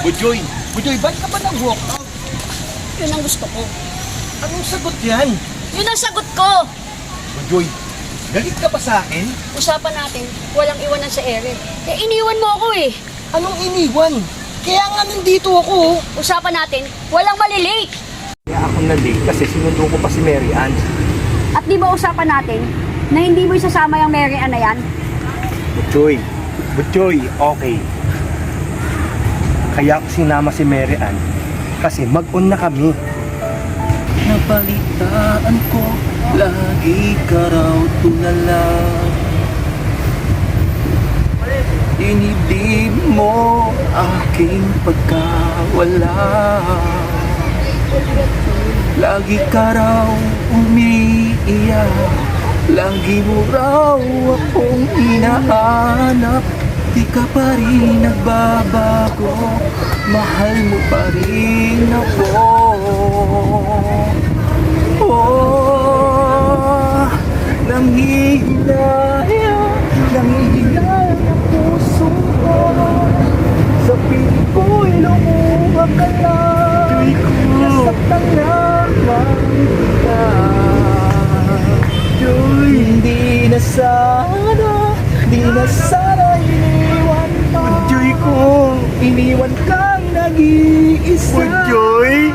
Bujoy, Bujoy, ba't ka ba nag-walk out? Yun ang gusto ko. Anong sagot yan? Yun ang sagot ko. Bujoy, galit ka pa sa akin? Usapan natin, walang iwanan sa ere. Eh, iniwan mo ako eh. Anong iniwan? Kaya nga nandito ako. Usapan natin, walang malilate. Kaya ako na-late kasi sinundo ko pa si Mary Ann. At di ba usapan natin na hindi mo isasama yung Mary Ann na yan? Bujoy, okay. Kaya ako sinama si Mary Ann kasi mag-on na kami. Nabalitaan ko, lagi ka raw tulala. Dinibdib mo aking pagkawala. Lagi ka raw umiiyak, lagi mo raw akong hinahanap. Di ka pa rin nagbabago, mahal mo pa rin ako. Oh, nanghihina ang puso ko. Sa piling ko'y lumuha ka lang, nasaktan naman kita. Hindi na sana iniwan ka. Iniwan kang nag-iisa. Bujoy!